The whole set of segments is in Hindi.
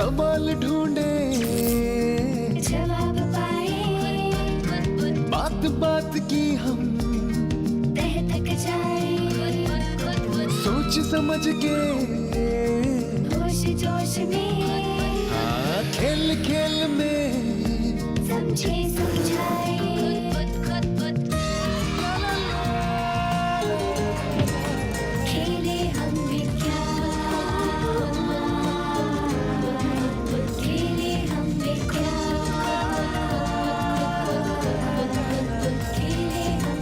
सवाल ढूंढे, जवाब पाए, बात बात की हम तह तक जाए, सोच समझ के, होश जोश में, हाँ खेल खेल में समझे समझाए, खेले हम विज्ञान, खेले हम विज्ञान, खेले हम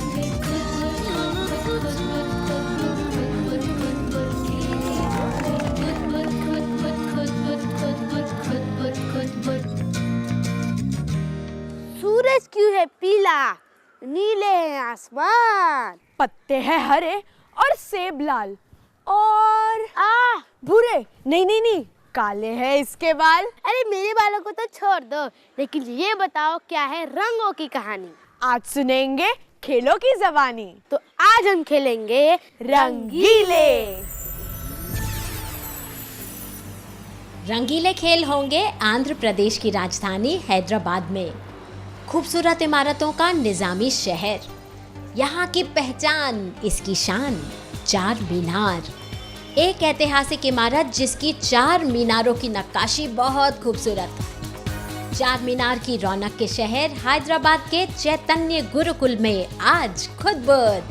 सूरज क्यों है पीला, नीले हैं आसमान। पत्ते हैं हरे और सेब लाल और भूरे नहीं काले हैं इसके बाल। अरे मेरे बालों को तो छोड़ दो, लेकिन ये बताओ क्या है रंगों की कहानी। आज सुनेंगे खेलों की जबानी। तो आज हम खेलेंगे रंगीले। रंगीले खेल होंगे आंध्र प्रदेश की राजधानी हैदराबाद में। खूबसूरत इमारतों का निजामी शहर, यहाँ की पहचान, इसकी शान चार मीनार। एक ऐतिहासिक इमारत जिसकी चार मीनारों की नक्काशी बहुत खूबसूरत। चार मीनार की रौनक के शहर हैदराबाद के चैतन्य गुरुकुल में आज खुद बुध।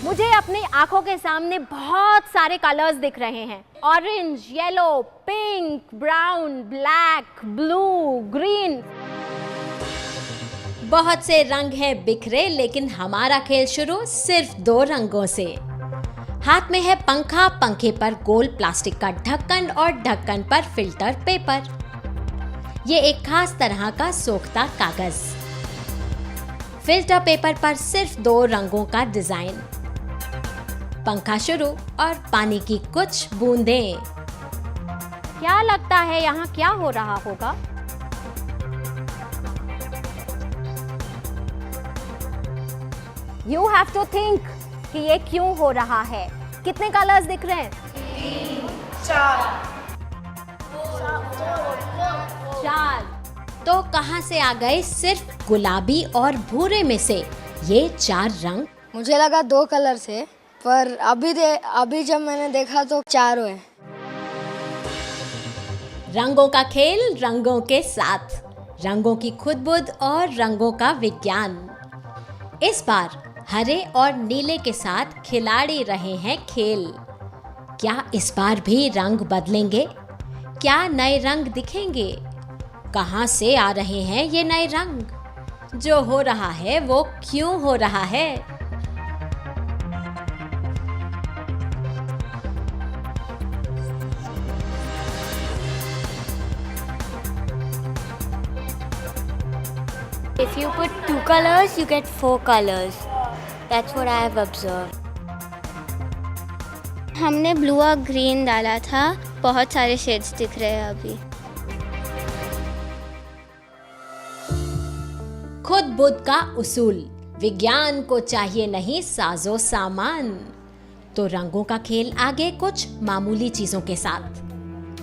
मुझे अपनी आंखों के सामने बहुत सारे कलर्स दिख रहे हैं। Orange, yellow, pink, brown, black, blue, green. बहुत से रंग हैं बिखरे, लेकिन हमारा खेल शुरू सिर्फ दो रंगों से। हाथ में है पंखा, पंखे पर गोल प्लास्टिक का ढक्कन और ढक्कन पर फिल्टर पेपर। ये एक खास तरह का सोखता कागज। फिल्टर पेपर पर सिर्फ दो रंगों का डिजाइन। पंखा शुरू और पानी की कुछ बूंदें। क्या लगता है यहाँ क्या हो रहा होगा? You have to think कि ये क्यों हो रहा है। कितने कलर्स दिख रहे हैं? 4। तो कहाँ से आ गए सिर्फ गुलाबी और भूरे में से ये चार रंग? मुझे लगा 2 कलर से, पर अभी जब मैंने देखा तो 4 हैं। रंगों का खेल रंगों के साथ, रंगों की खुदबुद और रंगों का विज्ञान। इस बार हरे और नीले के साथ खिलाड़ी रहे हैं खेल। क्या इस बार भी रंग बदलेंगे? क्या नए रंग दिखेंगे? कहाँ से आ रहे हैं ये नए रंग? जो हो रहा है वो क्यों हो रहा है? If you put 2 colors, you get 4 colors. That's what I have observed. हमने ब्लू और ग्रीन डाला था, बहुत सारे शेड्स दिख रहे हैं अभी। खुद बुद्ध का उसूल, विज्ञान को चाहिए नहीं साजो सामान। तो रंगों का खेल आगे कुछ मामूली चीजों के साथ।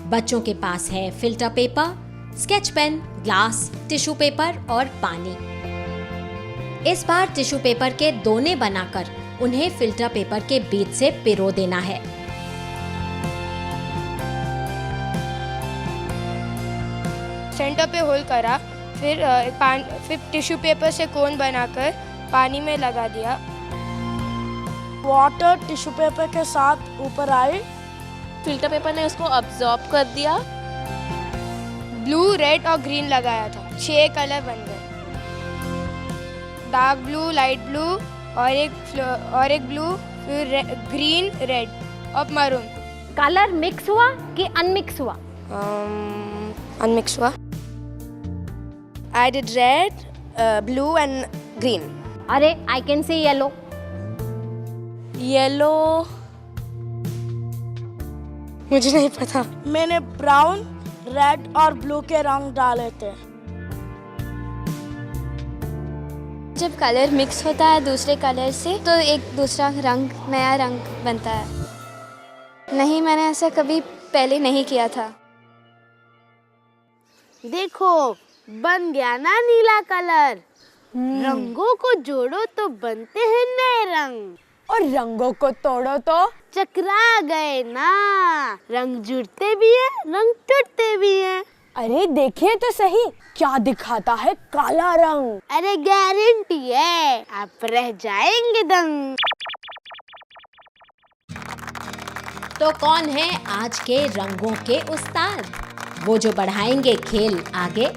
बच्चों के पास है filter paper, sketch pen, glass, tissue paper और पानी। इस बार टिश्यू पेपर के दोने बनाकर उन्हें फिल्टर पेपर के बीच से पिरो देना है। सेंटर पे होल करा, फिर टिश्यू पेपर से कोन बनाकर पानी में लगा दिया। वाटर टिश्यू पेपर के साथ ऊपर आई, फिल्टर पेपर ने उसको अब्सॉर्ब कर दिया। ब्लू, रेड और ग्रीन लगाया था, 6 कलर बन गए। डार्क ब्लू, लाइट ब्लू और एक ब्लू, फिर ग्रीन, रेड और मरून। कलर मिक्स हुआ कि अनमिक्स हुआ? अनमिक्स हुआ। I did red, blue and green. अरे I can see yellow. Yellow मुझे नहीं पता। मैंने ब्राउन, रेड और ब्लू के रंग डाले थे। जब कलर मिक्स होता है दूसरे कलर से तो एक दूसरा रंग, नया रंग बनता है। नहीं, मैंने ऐसा कभी पहले नहीं किया था। देखो बन गया ना नीला कलर। रंगों को जोड़ो तो बनते हैं नए रंग, और रंगों को तोड़ो तो चकरा गए ना। रंग जुड़ते भी हैं, रंग टूटते भी हैं। अरे देखिए तो सही, क्या दिखाता है काला रंग। अरे गारंटी है आप रह जाएंगे दंग। तो कौन है आज के रंगों के उस्ताद, वो जो बढ़ाएंगे खेल आगे?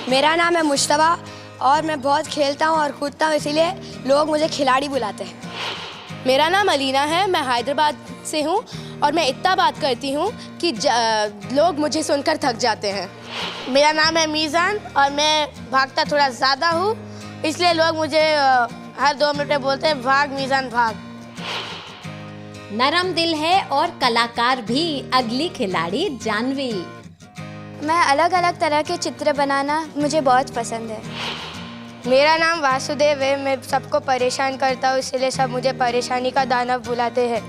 मेरा नाम है मुश्तबा और मैं बहुत खेलता हूँ और कूदता हूँ, इसीलिए लोग मुझे खिलाड़ी बुलाते हैं। मेरा नाम अलीना है, मैं हैदराबाद से हूँ और मैं इतना बात करती हूँ कि लोग मुझे सुनकर थक जाते हैं। मेरा नाम है मीज़ान और मैं भागता थोड़ा ज़्यादा हूँ, इसलिए लोग मुझे हर 2 मिनट में बोलते हैं भाग मीज़ान भाग। नरम दिल है और कलाकार भी अगली खिलाड़ी जानवी। मैं अलग अलग तरह के चित्र बनाना मुझे बहुत पसंद है। मेरा नाम वासुदेव है, मैं सबको परेशान करता हूँ, इसलिए सब मुझे परेशानी का दानव बुलाते हैं।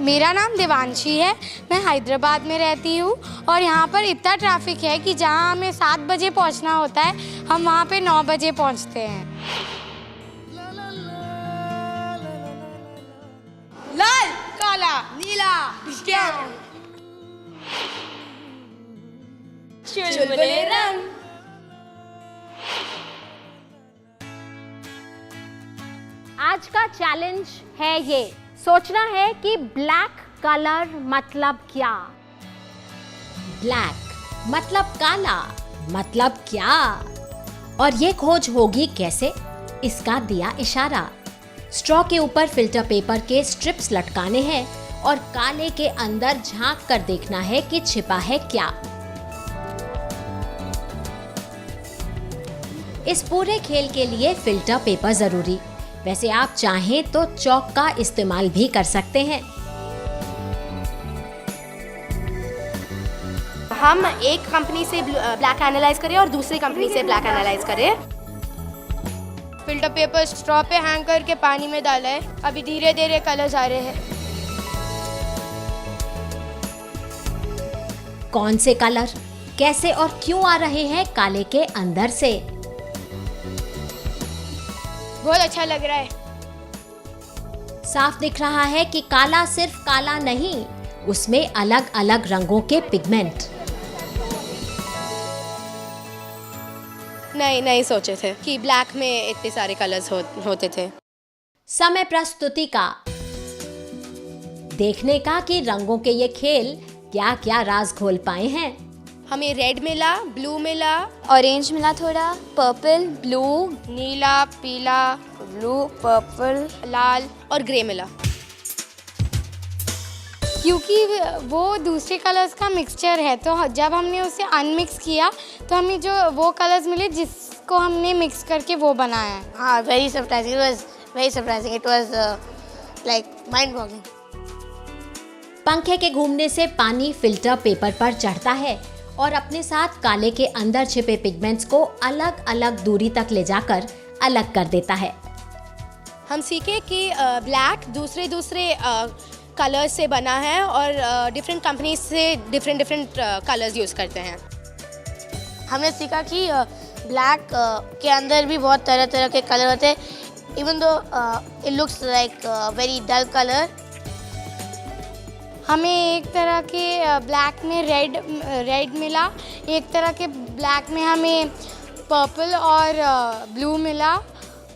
मेरा नाम देवांशी है, मैं हैदराबाद में रहती हूँ और यहाँ पर इतना ट्रैफिक है कि जहाँ हमें 7 बजे पहुँचना होता है हम वहाँ पे 9 बजे पहुँचते हैं। लाल, काला, नीला, चुलबुले रंग। आज का चैलेंज है ये, सोचना है कि ब्लैक कलर मतलब क्या। ब्लैक मतलब काला, मतलब क्या? और ये खोज होगी कैसे? इसका दिया इशारा। स्ट्रॉ के ऊपर फिल्टर पेपर के स्ट्रिप्स लटकाने हैं और काले के अंदर झांक कर देखना है कि छिपा है क्या। इस पूरे खेल के लिए फिल्टर पेपर जरूरी। वैसे आप चाहें तो चौक का इस्तेमाल भी कर सकते हैं। हम एक कंपनी से ब्लैक एनालाइज करें और दूसरी कंपनी से ब्लैक एनालाइज करें। फिल्टर पेपर स्ट्रॉ पे हैंग करके पानी में डाला है, अभी धीरे धीरे कलर्स आ रहे हैं। कौन से कलर, कैसे और क्यों आ रहे हैं काले के अंदर से? बहुत अच्छा लग रहा है। साफ दिख रहा है कि काला सिर्फ काला नहीं, उसमें अलग अलग रंगों के पिगमेंट। नहीं सोचे थे कि ब्लैक में इतने सारे कलर्स होते थे। समय प्रस्तुति का, देखने का कि रंगों के ये खेल क्या क्या राज खोल पाए हैं। हमें रेड मिला, ब्लू मिला, ऑरेंज मिला, थोड़ा पर्पल, ब्लू, नीला, पीला, ब्लू, पर्पल, लाल और ग्रे मिला। क्योंकि वो दूसरे कलर्स का मिक्सचर है, तो जब हमने उसे अनमिक्स किया तो हमें जो वो कलर्स मिले जिसको हमने मिक्स करके वो बनाया है। हाँ, very surprising, it was very surprising, it was like mind blogging. पंखे के घूमने से पानी फिल्टर पेपर पर चढ़ता है और अपने साथ काले के अंदर छिपे पिगमेंट्स को अलग अलग दूरी तक ले जाकर अलग कर देता है। हम सीखे कि ब्लैक दूसरे कलर से बना है और डिफरेंट कंपनी से डिफरेंट कलर्स यूज़ करते हैं। हमने सीखा कि ब्लैक के अंदर भी बहुत तरह तरह के कलर होते हैं, even though it looks like very dull colour. हमें एक तरह के ब्लैक में रेड मिला, एक तरह के ब्लैक में हमें पर्पल और ब्लू मिला,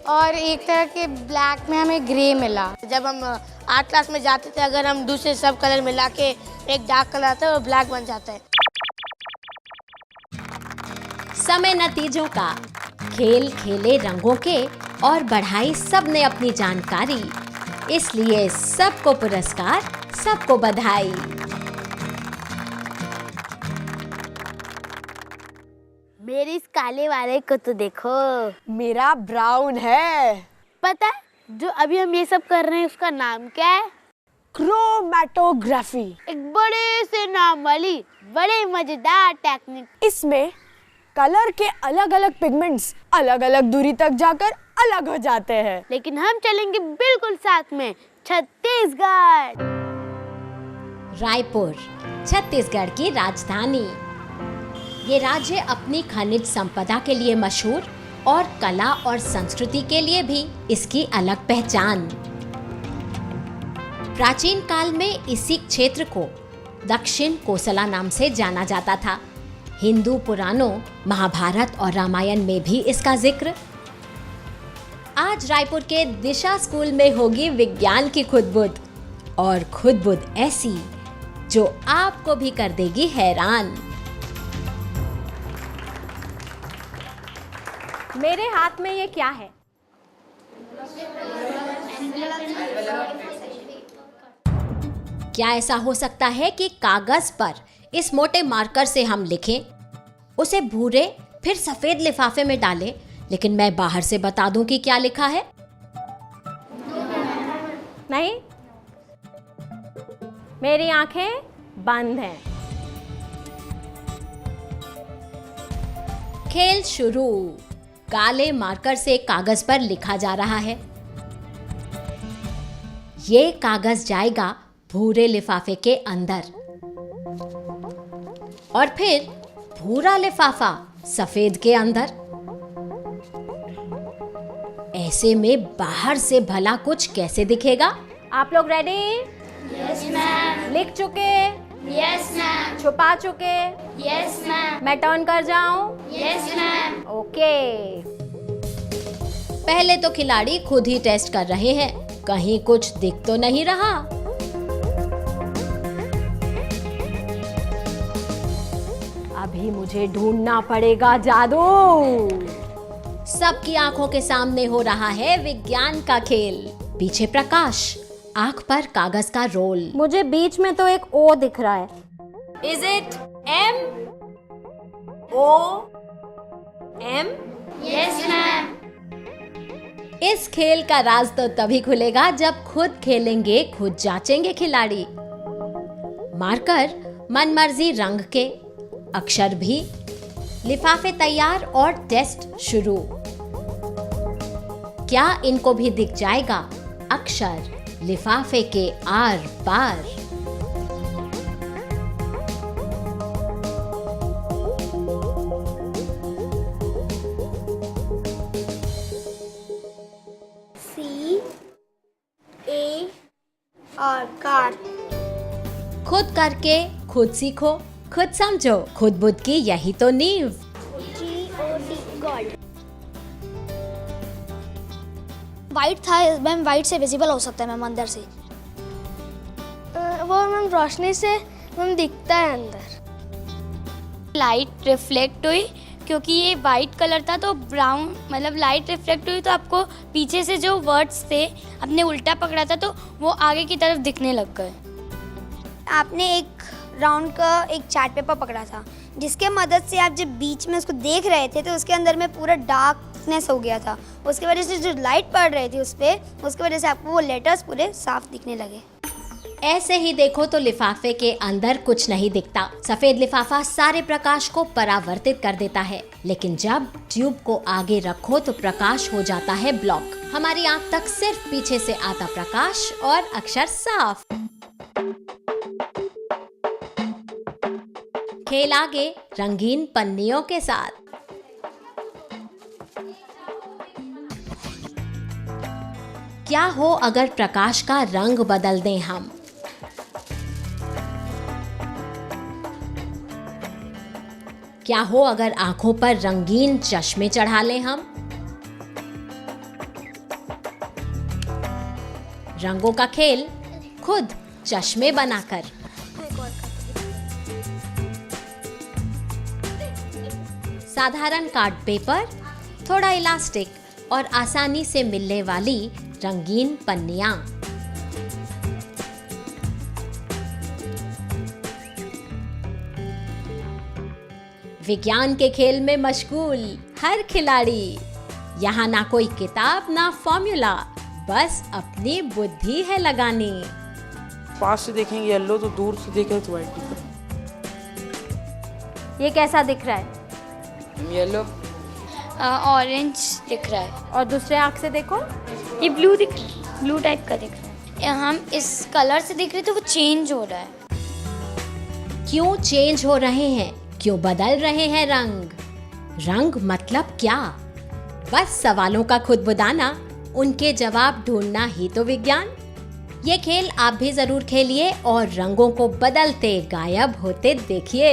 और एक तरह के ब्लैक में हमें ग्रे मिला। जब हम 8 क्लास में जाते थे, अगर हम दूसरे सब कलर मिला के एक डार्क कलर आता है वो ब्लैक बन जाता है। समय नतीजों का, खेल खेले रंगों के और बढ़ाई सबने अपनी जानकारी, इसलिए सबको पुरस्कार, सबको बधाई। मेरे इस काले वाले को तो देखो, मेरा ब्राउन है। पता है जो अभी हम ये सब कर रहे हैं उसका नाम क्या है? क्रोमैटोग्राफी। एक बड़े से नाम वाली बड़े मजेदार टेक्निक। इसमें कलर के अलग अलग पिगमेंट्स अलग अलग दूरी तक जाकर अलग हो जाते हैं। लेकिन हम चलेंगे बिल्कुल साथ में, छत्तीसगढ़। रायपुर, छत्तीसगढ़ की राजधानी। ये राज्य अपनी खनिज संपदा के लिए मशहूर और कला और संस्कृति के लिए भी इसकी अलग पहचान। प्राचीन काल में इसी क्षेत्र को दक्षिण कोसला नाम से जाना जाता था। हिंदू पुराणों, महाभारत और रामायण में भी इसका जिक्र। आज रायपुर के दिशा स्कूल में होगी विज्ञान की खुदबुद, और खुदबुद ऐसी जो आपको भी कर देगी हैरान। मेरे हाथ में ये क्या है? क्या ऐसा हो सकता है कि कागज पर इस मोटे मार्कर से हम लिखें, उसे भूरे फिर सफेद लिफाफे में डालें, लेकिन मैं बाहर से बता दूं कि क्या लिखा है? नहीं, मेरी आंखें बंद हैं। खेल शुरू। काले मार्कर से कागज पर लिखा जा रहा है। ये कागज जाएगा भूरे लिफाफे के अंदर और फिर भूरा लिफाफा सफेद के अंदर। ऐसे में बाहर से भला कुछ कैसे दिखेगा? आप लोग रेडी? Yes ma'am. लिख चुके? Yes ma'am. छुपा चुके? Yes ma'am. मैं टर्न कर जाऊं? Yes ma'am. ओके। पहले तो खिलाड़ी खुद ही टेस्ट कर रहे हैं, कहीं कुछ दिख तो नहीं रहा। अभी मुझे ढूंढना पड़ेगा जादू। सबकी आंखों के सामने हो रहा है विज्ञान का खेल। पीछे प्रकाश, आंख पर कागज का रोल। मुझे बीच में तो एक ओ दिख रहा है। Is it M O M? Yes ma'am. इस खेल का राज तो तभी खुलेगा जब खुद खेलेंगे, खुद जांचेंगे खिलाड़ी। मार्कर मनमर्जी रंग के, अक्षर भी, लिफाफे तैयार और टेस्ट शुरू। क्या इनको भी दिख जाएगा अक्षर लिफाफे के आर पार? कार। खुद करके खुद सीखो, खुद समझो। खुद बुद्ध की यही तो नींव। वाइट था मैम, वाइट से विजिबल हो सकता है मैम अंदर से। वो मैम रोशनी से मैम दिखता है अंदर। लाइट रिफ्लेक्ट हुई क्योंकि ये वाइट कलर था तो ब्राउन, मतलब लाइट रिफ्लेक्ट हुई तो आपको पीछे से जो वर्ड्स थे आपने उल्टा पकड़ा था तो वो आगे की तरफ दिखने लग गए। आपने एक राउंड का एक चार्ट पेपर पकड़ा था जिसके मदद से आप जब बीच में उसको देख रहे थे तो उसके अंदर में पूरा डार्कनेस हो गया था। उसकी वजह से जो लाइट पड़ रही थी उस पर, उसकी वजह से आपको वो लेटर्स पूरे साफ दिखने लगे। ऐसे ही देखो तो लिफाफे के अंदर कुछ नहीं दिखता। सफेद लिफाफा सारे प्रकाश को परावर्तित कर देता है, लेकिन जब ट्यूब को आगे रखो तो प्रकाश हो जाता है ब्लॉक। हमारी आंख तक सिर्फ पीछे से आता प्रकाश और अक्षर साफ। खेल आगे रंगीन पन्नियों के साथ। क्या हो अगर प्रकाश का रंग बदल दें हम? क्या हो अगर आंखों पर रंगीन चश्मे चढ़ा लें हम? रंगों का खेल खुद चश्मे बनाकर। साधारण कार्ड पेपर, थोड़ा इलास्टिक और आसानी से मिलने वाली रंगीन पन्नियां। विज्ञान के खेल में मशगूल हर खिलाड़ी। यहाँ ना कोई किताब ना फॉर्मूला, बस अपनी बुद्धि है लगानी। पास से देखेंगे येलो तो दूर से देखें तो व्हाइट। ये कैसा दिख रहा है? येलो। ऑरेंज दिख रहा है। और दूसरे आँख से देखो, ये ब्लू दिख रहा है, ब्लू टाइप का दिख रहा है। हम इस कलर से देख रहे तो वो चेंज हो रहा है। क्यों चेंज हो रहे हैं क्यों बदल रहे हैं रंग? रंग मतलब क्या? बस सवालों का खुद बुदाना, उनके जवाब ढूंढना ही तो विज्ञान। ये खेल आप भी जरूर खेलिए और रंगों को बदलते गायब होते देखिए।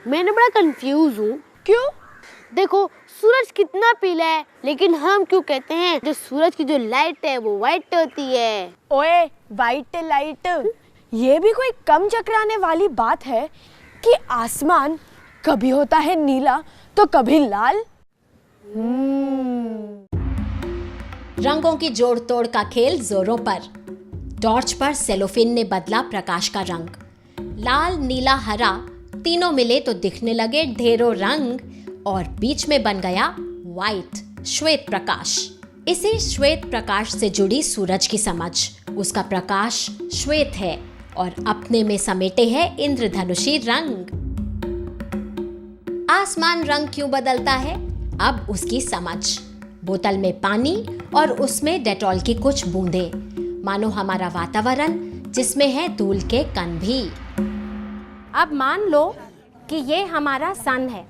मैं बड़ा कंफ्यूज हूँ। क्यों? देखो सूरज कितना पीला है, लेकिन हम क्यों कहते हैं जो सूरज की जो लाइट है वो व्हाइट होती है? ओए, वाइट लाइट, ये भी कोई कम चकराने वाली बात है कि आसमान कभी होता है नीला तो कभी लाल। रंगों की जोड़ तोड़ का खेल जोरों पर। टॉर्च पर सेलोफेन ने बदला प्रकाश का रंग। लाल, नीला, हरा तीनों मिले तो दिखने लगे ढेरों रंग और बीच में बन गया व्हाइट, श्वेत प्रकाश। इसी श्वेत प्रकाश से जुड़ी सूरज की समझ। उसका प्रकाश श्वेत है और अपने में समेटे है इंद्रधनुषी रंग। आसमान रंग क्यों बदलता है, अब उसकी समझ। बोतल में पानी और उसमें डेटॉल की कुछ बूंदें, मानो हमारा वातावरण जिसमें है धूल के कण भी। अब मान लो कि ये हमारा सन है।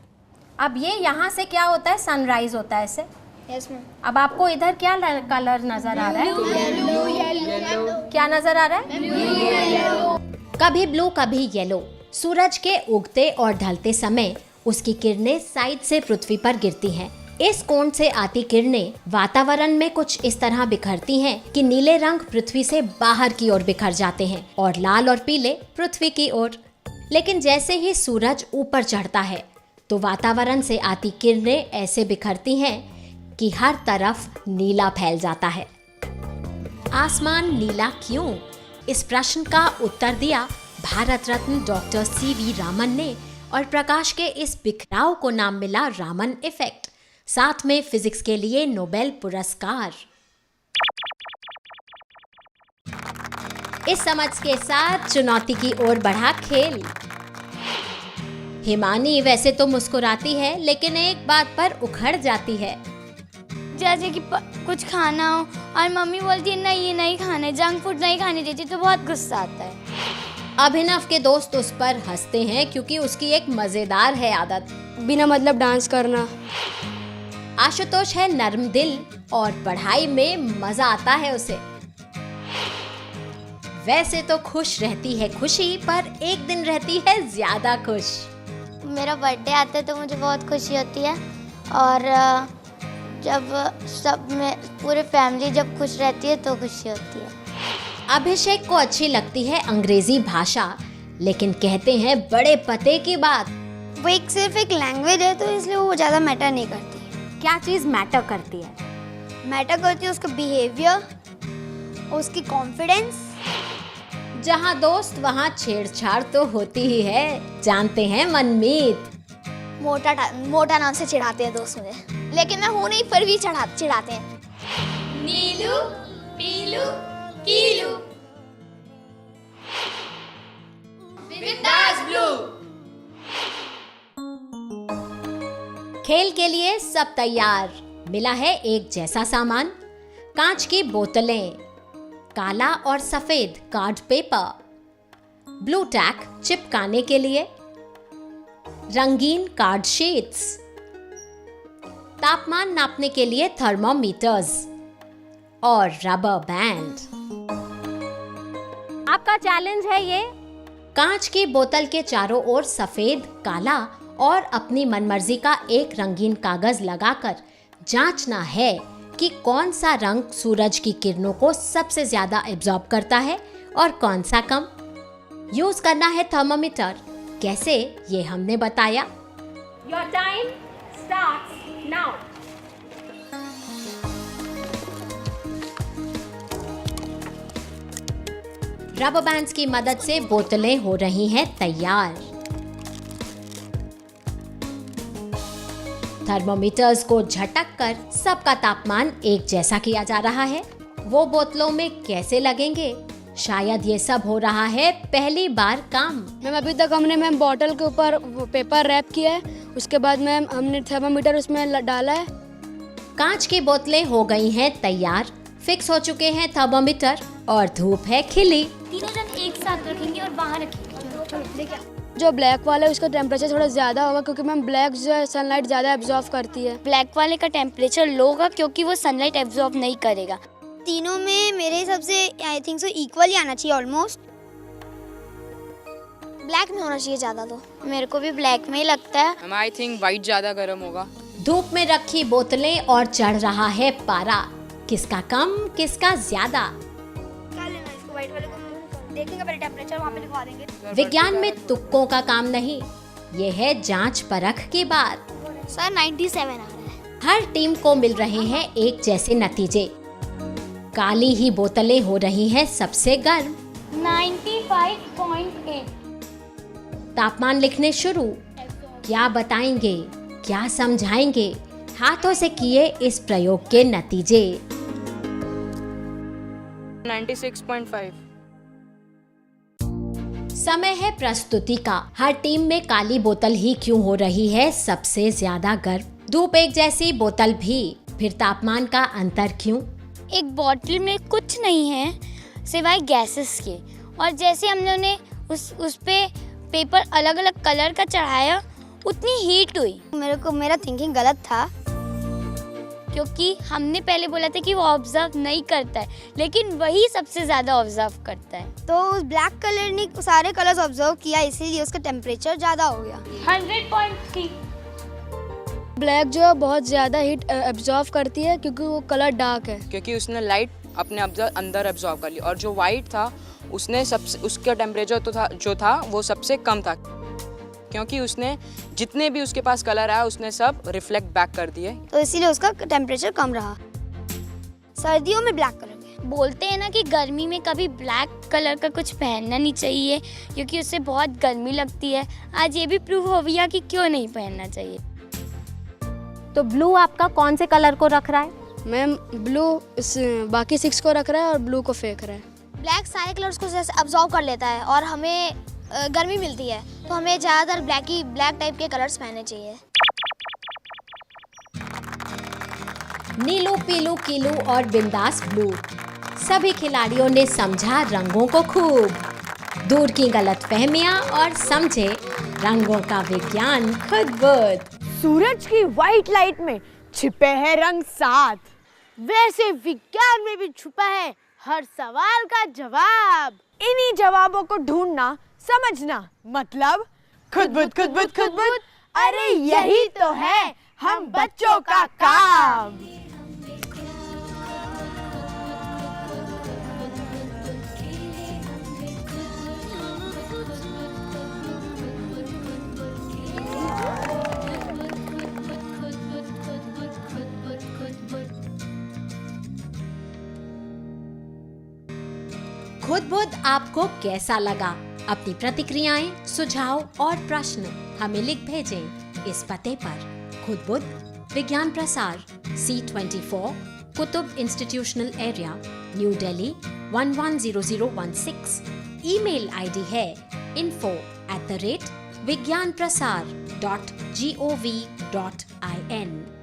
अब ये यहाँ से क्या होता है, सनराइज होता है ऐसे। Yes ma'am. अब आपको इधर क्या कलर नजर आ रहा है? येलो। क्या नजर आ रहा है? कभी ब्लू कभी येलो। सूरज के उगते और ढलते समय उसकी किरणें साइड से पृथ्वी पर गिरती हैं। इस कोण से आती किरणें वातावरण में कुछ इस तरह बिखरती हैं कि नीले रंग पृथ्वी से बाहर की ओर बिखर जाते हैं और लाल और पीले पृथ्वी की ओर। लेकिन जैसे ही सूरज ऊपर चढ़ता है तो वातावरण से आती किरणें ऐसे बिखरती हैं कि हर तरफ नीला फैल जाता है। आसमान नीला क्यों? इस प्रश्न का उत्तर दिया भारत रत्न डॉक्टर C.V. रामन ने और प्रकाश के इस बिखराव को नाम मिला रामन इफेक्ट, साथ में फिजिक्स के लिए नोबेल पुरस्कार। इस समझ के साथ चुनौती की ओर बढ़ा खेल। हिमानी वैसे तो मुस्कुराती है लेकिन एक बात पर उखड़ जाती है। जैसे कि कुछ खाना हो और मम्मी बोलती है नहीं ये नहीं खाना है, जंक फूड नहीं खाने देती, तो बहुत गुस्सा आता है। अभिनव के दोस्त उस पर हंसते हैं क्योंकि उसकी एक मजेदार है आदत, बिना मतलब डांस करना। आशुतोष है नर्म दिल और पढ़ाई में मजा आता है उसे। वैसे तो खुश रहती है खुशी, पर एक दिन रहती है ज्यादा खुश। मेरा बर्थडे आता है तो मुझे बहुत खुशी होती है, और जब सब में पूरी फैमिली जब खुश रहती है तो खुशी होती है। अभिषेक को अच्छी लगती है अंग्रेजी भाषा, लेकिन कहते हैं बड़े पते की बात। वो एक सिर्फ एक लैंग्वेज है तो इसलिए वो ज़्यादा मैटर नहीं करती। क्या चीज़ मैटर करती है? मैटर करती है उसका बिहेवियर, उसकी कॉन्फिडेंस। जहाँ दोस्त वहाँ छेड़छाड़ तो होती ही है, जानते हैं मनमीत। मोटा नाम से चिढ़ाते हैं दोस्त मुझे, लेकिन मैं हूँ नहीं फिर भी चिढ़ाते हैं। नीलू, पीलू, कीलू, बिंदास ब्लू। खेल के लिए सब तैयार। मिला है एक जैसा सामान, कांच की बोतलें, काला और सफेद कार्ड पेपर, ब्लू टैक चिपकाने के लिए, रंगीन कार्ड शीट्स, तापमान नापने के लिए थर्मोमीटर्स और रबर बैंड। आपका चैलेंज है ये। कांच की बोतल के चारों ओर सफेद, काला और अपनी मनमर्जी का एक रंगीन कागज लगाकर जांचना है कि कौन सा रंग सूरज की किरणों को सबसे ज्यादा एब्जॉर्ब करता है और कौन सा कम। यूज करना है थर्मोमीटर। कैसे, ये हमने बताया। Your time starts now. Rubber bands की मदद से बोतलें हो रही हैं तैयार। थर्मोमीटर्स को झटक कर सबका तापमान एक जैसा किया जा रहा है। वो बोतलों में कैसे लगेंगे? शायद ये सब हो रहा है पहली बार काम। मैम अभी तक हमने मैम बॉटल के ऊपर पेपर रैप किया है, उसके बाद मैम हमने थर्मामीटर उसमें डाला है। कांच की बोतलें हो गई हैं तैयार, फिक्स हो चुके हैं थर्मोमीटर और धूप है खिली। तीनों जन एक साथ रखेंगे और बाहर रखेंगे। चलो लेके आओ। जो ब्लैक वाला है उसका टेम्परेचर थोड़ा ज़्यादा होगा क्योंकि मैम ब्लैक जो है सनलाइट ज़्यादा एब्जॉर्व करती है। ब्लैक वाले का टेम्परेचर लो होगा क्योंकि वो सनलाइट एब्जॉर्ब नहीं करेगा। तीनों में मेरे हिसाब से आई थिंक सो इक्वल ही आना चाहिए ऑलमोस्ट। ब्लैक में होना चाहिए ज़्यादा, तो मेरे को भी ब्लैक में ही लगता है। आई थिंक वाइट ज़्यादा गर्म होगा। धूप में रखी बोतलें और चढ़ रहा है पारा, किसका कम किसका ज्यादा? देखेंगे पहले टेम्परेचर, वहाँ पे लिखवा देंगे। विज्ञान में तुक्कों का काम नहीं, ये है जांच परख की बात। सर 97 आ रहा है। हर टीम को मिल रहे हैं एक जैसे नतीजे। काली ही बोतलें हो रही हैं सबसे गर्म। 95.8। तापमान लिखने शुरू। क्या बताएंगे, क्या समझाएंगे? हाथों से किए इस प्रयोग के नतीजे। 96.5। समय है प्रस्तुति का। हर टीम में काली बोतल ही क्यों हो रही है सबसे ज्यादा गर्म? धूप एक जैसी बोतल भी, फिर तापमान का अंतर क्यों? एक बॉटल में कुछ नहीं है सिवाय गैसेस के, और जैसे हम लोगों ने उस पे पेपर अलग अलग कलर का चढ़ाया उतनी हीट हुई। मेरा थिंकिंग गलत था क्योंकि हमने पहले बोला था कि वो ऑब्जर्व नहीं करता है, लेकिन वही सबसे ज्यादा ऑब्जर्व करता है। तो उस ब्लैक कलर ने सारे कलर्स ऑब्जर्व किया, इसीलिए उसका टेम्परेचर ज़्यादा हो गया। 100.3। ब्लैक जो है बहुत ज़्यादा हीट एब्जॉर्व करती है क्योंकि वो कलर डार्क है, क्योंकि उसने लाइट अपने अंदर एब्जॉर्ब कर ली। और जो वाइट था उसने सबसे, उसका टेम्परेचर तो था जो था वो सबसे कम था, क्योंकि उसने जितने भी उसके पास कलर आया उसने सब रिफ्लेक्ट बैक कर दिए, तो इसीलिए उसका टेम्परेचर कम रहा। सर्दियों में ब्लैक कलर में बोलते हैं ना कि गर्मी में कभी ब्लैक कलर का कुछ पहनना नहीं चाहिए क्योंकि उससे बहुत गर्मी लगती है। आज ये भी प्रूव हो गया कि क्यों नहीं पहनना चाहिए। तो ब्लू आपका कौन से कलर को रख रहा है? मैम ब्लू बाकी 6 को रख रहा है और ब्लू को फेंक रहा है। ब्लैक सारे कलर्स को अब्जॉर्व कर लेता है और हमें गर्मी मिलती है, तो हमें ज़्यादातर ब्लैक टाइप के कलर्स पहनने चाहिए। नीलू, पीलू, कीलू और बिंदास ब्लू, सभी खिलाड़ियों ने समझा रंगों को खूब, दूर की गलतफहमियां और समझे रंगों का विज्ञान खुद। सूरज की वाइट लाइट में छिपे हैं रंग 7। वैसे विज्ञान में भी छुपा है हर सवाल का जवाब। इन्हीं जवाबों को ढूंढना, समझना, मतलब खुद। अरे यही तो है हम बच्चों का काम। खुद आपको कैसा लगा? अपनी प्रतिक्रियाएं, सुझाव और प्रश्न हमें लिख भेजें इस पते पर। खुद विज्ञान प्रसार, C24, Qutub institutional area, new Delhi 110016। Email ID है info@vigyanprasar.gov.in।